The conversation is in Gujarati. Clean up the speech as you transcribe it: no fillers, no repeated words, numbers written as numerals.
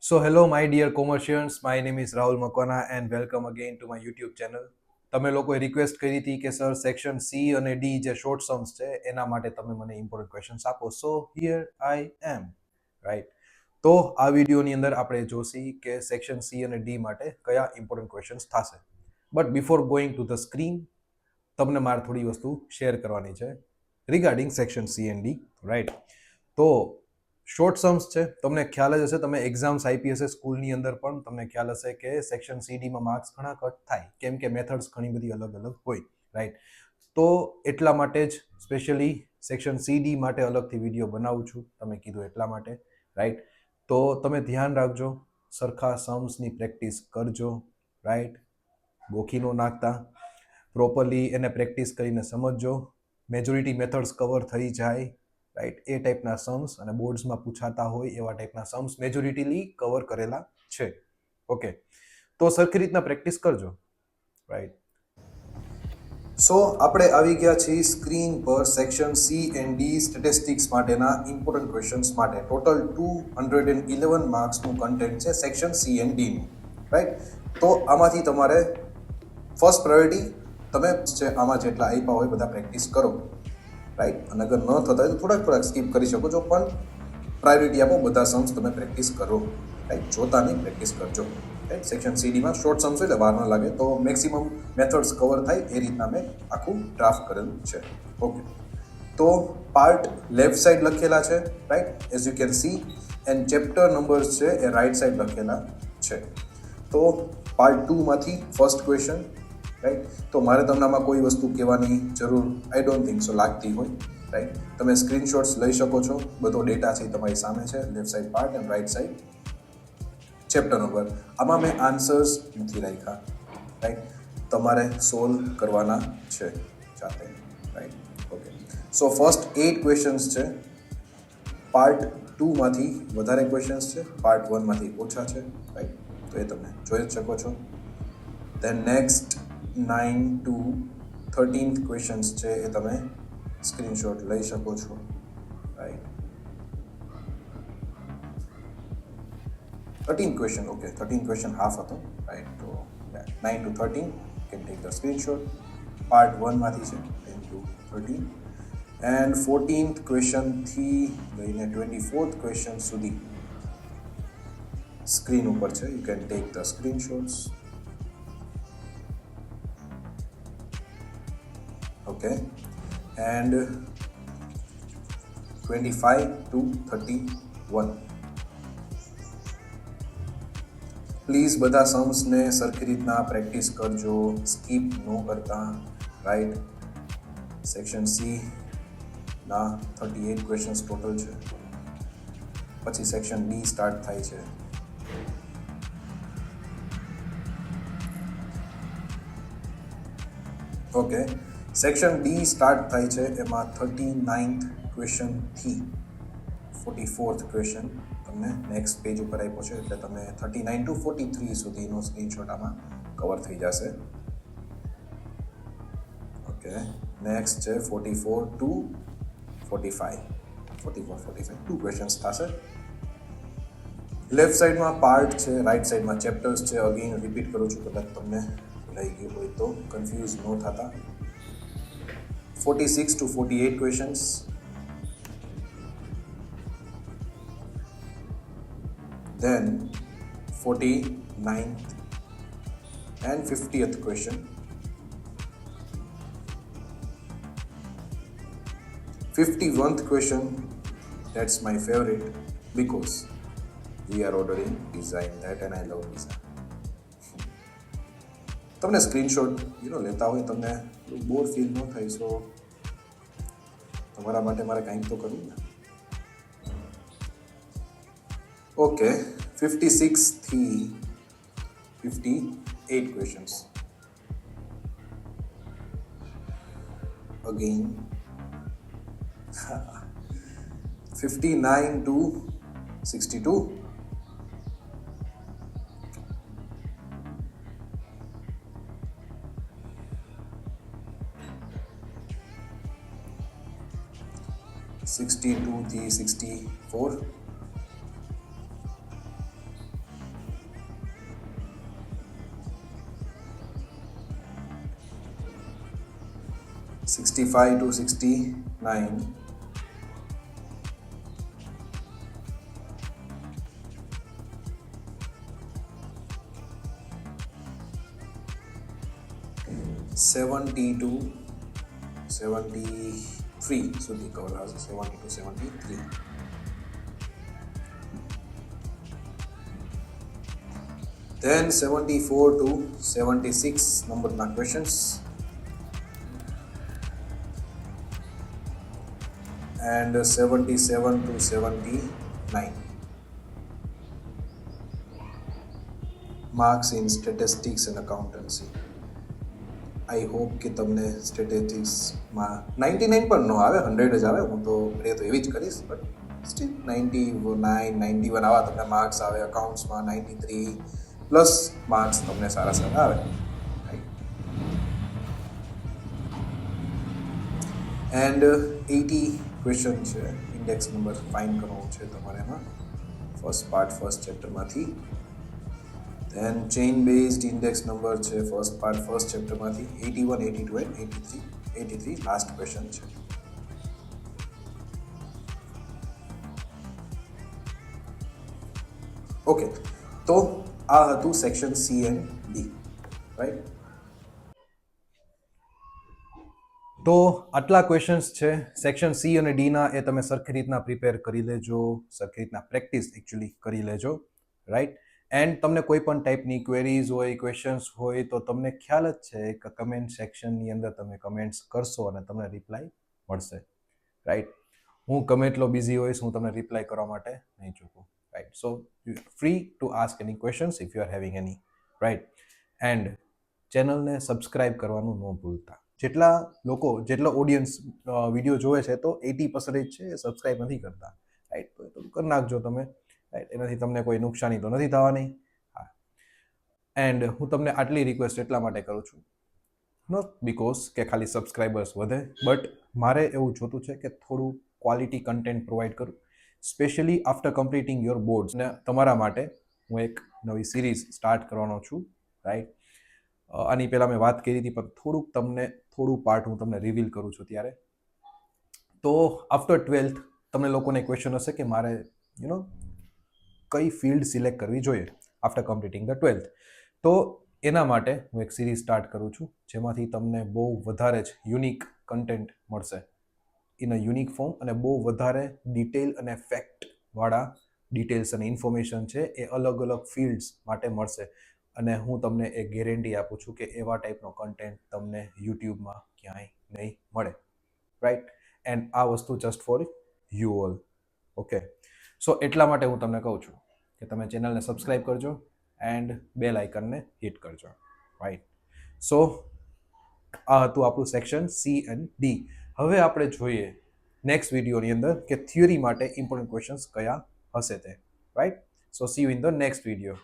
So hello my dear commercials, my name is Rahul Makwana and welcome again to my YouTube channel. તમે લોકોએ રિક્વેસ્ટ કરી હતી કે સર સેક્શન સી અને ડી જે શોર્ટ સમ્સ છે એના માટે તમે મને ઇમ્પોર્ટન્ટ ક્વેશ્ચન્સ આપો. So here I am, right. તો આ વિડીયોની અંદર આપણે જોશી કે સેક્શન સી અને ડી માટે કયા ઇમ્પોર્ટન્ટ ક્વેશ્ચન્સ થશે. But before going to the screen તમને મારે થોડી વસ્તુ શેર કરવાની છે regarding section C and D, right. તો શોર્ટ સમ્સ છે, તમને ખ્યાલ જ હશે, તમે એક્ઝામ્સ આપી હશે સ્કૂલની અંદર પણ તમને ખ્યાલ હશે કે સેક્શન સીડીમાં માર્ક્સ ઘણા કટ થાય કેમ કે મેથડ્સ ઘણી બધી અલગ અલગ હોય, રાઈટ. તો એટલા માટે જ સ્પેશિયલી સેક્શન સીડી માટે અલગથી વિડીયો બનાવું છું, તમે કીધું એટલા માટે, રાઈટ. તો તમે ધ્યાન રાખજો, સરખા સમ્સની પ્રેક્ટિસ કરજો, રાઈટ. ગોખી નો નાખતા, પ્રોપરલી એને પ્રેક્ટિસ કરીને સમજજો, મેજોરિટી મેથડ્સ કવર થઈ જાય, રાઈટ. એ ટાઈપના સમ્સ અને બોર્ડ્સમાં પૂછાતા હોય એવા ટાઈપના સમ્સ મેજોરિટીલી કવર કરેલા છે. ઓકે, તો સરખી રીતના પ્રેક્ટિસ કરજો, રાઈટ. સો આપણે આવી ગયા છીએ સ્ક્રીન પર section C and D statistics માટેના ઇમ્પોર્ટન્ટ ક્વેશ્ચન્સ માટે. ટોટલ 211 માર્ક્સનું કન્ટેન્ટ છે સેક્શન સી એન્ડ ડીનું, રાઈટ. તો આમાંથી તમારે ફર્સ્ટ પ્રાયોરિટી તમે જે આમાં જેટલા આપ્યા હોય બધા પ્રેક્ટિસ કરો, રાઈટ. અને અગર ન થતા હોય તો થોડાક સ્કીપ કરી શકો છો, પણ પ્રાયોરિટી આપો, બધા સમ્સ તમે પ્રેક્ટિસ કરો, રાઈટ. જોતા નહીં, પ્રેક્ટિસ કરજો, રાઈટ. સેક્શન સીડીમાં શોર્ટ સમ્સ હોય એટલે વાર ન લાગે, તો મેક્સિમમ મેથડ્સ કવર થાય એ રીતના મેં આખું ડ્રાફ્ટ કરેલું છે. ઓકે, તો પાર્ટ લેફ્ટ સાઈડ લખેલા છે, right, as you can see, and chapter numbers છે એ રાઈટ સાઈડ લખેલા છે. તો પાર્ટ 2માંથી ફર્સ્ટ ક્વેશ્ચન, રાઈટ. તો મારે તમને આમાં કોઈ વસ્તુ કહેવાની જરૂર આઈ ડોન્ટ થિંક સો લાગતી હોય, રાઈટ. તમે સ્ક્રીનશોટ્સ લઈ શકો છો, બધો ડેટા છે તમારી સામે છે, left side part and right side chapter number. આમાં મેં આન્સર્સ નથી રાખ્યા, રાઈટ. તમારે સોલ્વ કરવાના છે જાતે, right. Okay, so first 8 questions છે. પાર્ટ 2માંથી વધારે ક્વેશ્ચન્સ છે, પાર્ટ 1માંથી ઓછા છે, રાઈટ. તો એ તમે જોઈ જ શકો છો. Than next 9 to 13th questions છે એ તમે સ્ક્રીનશોટ લઈ શકો છો, right. 13th question, okay, 13th question half હતો, રાઈટ. તો 9 to 13 can take the screenshot. Part 1માંથી છે 10 to 13, એન્ડ 14th ક્વેશ્ચનથી લઈને 24th ક્વેશ્ચન સુધી સ્ક્રીન ઉપર છે, you can take the screenshots. Okay, and 25 to 31. Please બધા સમ્સને સરખી રીતના પ્રેક્ટિસ કરજો, સ્કીપ ન કરતા, રાઈટ. સેક્શન સી ના 38 ક્વેશ્ચન્સ ટોટલ છે, પછી સેક્શન ડી સ્ટાર્ટ થાય છે. ઓકે, સેક્શન ડી સ્ટાર્ટ થાય છે, એમાં 39th ક્વેશ્ચનથી 44th ક્વેશ્ચન તમને નેક્સ્ટ પેજ ઉપર આપ્યો છે, એટલે તમે 39 to 43 સુધીનો સ્ક્રીનશોટ આમાં કવર થઈ જશે. ઓકે, નેક્સ્ટ છે 44 to 45, 2 ક્વેશ્ચન્સ થશે. લેફ્ટ સાઈડમાં પાર્ટ છે, રાઈટ સાઈડમાં ચેપ્ટર્સ છે. અગેન રિપીટ કરું છું, કદાચ તમને લઈ ગયું હોય તો કન્ફ્યુઝ ન થતા. 46 to 48 questions. Then 49th and 50th question. 51st question, that's my favorite because we are ordering design that and I love design. તમને સ્ક્રીનશોટ લેતા હોય તમને બોર ફીલ ન થાય, સો તમારા માટે મારે કંઈક તો કરવું ને. ઓકે, 56 થી 58 ક્વેશ્ચન્સ. Again 59 to 62. થી 64. 65 to 69. સેવન્ટી ટુ 73 સુધી કવર આવશે. 70 to 73. Then 74 to 76 નંબરના questions and 77 to 79 marks in statistics and accountancy. I hope કે તમને સ્ટેટિસ્ટિક્સમાં 99 પણ ન આવે, 100 જ આવે. હું તો એવી જ કરીશ, બટ સ્ટીલ 99 91 આવા તમને માર્ક્સ આવે. અકાઉન્ટ્સમાં 93 પ્લસ માર્ક્સ તમને સારા સારા આવે. એન્ડ 80 ક્વેશ્ચન છે. ઇન્ડેક્સ નંબર ફાઇન્ડ કરવો છે તમારે એમાં, ફર્સ્ટ ચેપ્ટરમાંથી. then chain based index number છે ફર્સ્ટ ચેપ્ટરમાંથી. 81 82 and 83 લાસ્ટ ક્વેશ્ચન છે. ઓકે, તો આ હતું section C and D, right. તો આટલા ક્વેશ્ચન્સ છે સેક્શન સી અને ડીના. એ તમે સરખી રીતના પ્રિપેર કરી લેજો, સરખી રીતના પ્રેક્ટિસ એકચ્યુઅલી કરી લેજો, રાઈટ. એન્ડ તમને કોઈ પણ ટાઈપની ક્વેરીઝ હોય, ક્વેશ્ચન્સ હોય, તો તમને ખ્યાલ જ છે કે કમેન્ટ સેક્શનની અંદર તમે કમેન્ટ્સ કરશો અને તમને રિપ્લાય મળશે, રાઈટ. હું ગમે એટલો બિઝી હોઈશ, હું તમને રિપ્લાય કરવા માટે નહીં ચૂકું, right. So free to ask any questions if you are having any, right. And ચેનલને સબસ્ક્રાઇબ કરવાનું ન ભૂલતા. જેટલો ઓડિયન્સ વિડીયો જોવે છે, તો 80% છે એ સબસ્ક્રાઇબ નથી કરતા, રાઈટ. તો એ તો કરી નાખજો તમે, રાઈટ. એનાથી તમને કોઈ નુકસાની તો નથી થવાની. હા, એન્ડ હું તમને આટલી રિક્વેસ્ટ એટલા માટે કરું છું, નોટ બીકોઝ કે ખાલી સબસ્ક્રાઈબર્સ વધે, બટ મારે એવું જોતું છે કે થોડું ક્વોલિટી કન્ટેન્ટ પ્રોવાઈડ કરું, specially after completing your boards. ને તમારા માટે હું એક નવી સિરીઝ સ્ટાર્ટ કરવાનો છું, રાઈટ. આની પહેલાં મેં વાત કરી હતી, પણ થોડું પાર્ટ હું તમને રિવીલ કરું છું ત્યારે. તો આફ્ટર 12th તમને લોકોને ક્વેશ્ચન હશે કે મારે કઈ ફિલ્ડ સિલેક્ટ કરવી જોઈએ આફ્ટર કમ્પ્લીટિંગ ધ 12th. તો એના માટે હું એક સિરીઝ સ્ટાર્ટ કરું છું, જેમાંથી તમને બહુ વધારે જ યુનિક કન્ટેન્ટ મળશે ઇન અ યુનિક ફોર્મ, અને બહુ વધારે ડિટેલ અને ફેક્ટવાળા ડિટેલ્સ અને ઇન્ફોર્મેશન છે એ અલગ અલગ ફિલ્ડ્સ માટે મળશે. અને હું તમને એક ગેરંટી આપું છું કે એવા ટાઈપનો કન્ટેન્ટ તમને યુટ્યુબમાં ક્યાંય નહીં મળે, રાઈટ. એન્ડ આ વસ્તુ just for you all, okay. So એટલા માટે હું તમને કહું છું કે તમે ચેનલને સબસ્ક્રાઈબ કરજો એન્ડ બેલ આઇકનને હિટ કરજો, રાઈટ. સો આ હતું આપણું સેક્શન સી એન્ડ ડી. હવે આપણે જોઈએ નેક્સ્ટ વિડીયોની અંદર કે થિયરી માટે ઇમ્પોર્ટન્ટ ક્વેશ્ચન્સ કયા હશે તે, right. So C you in the next video.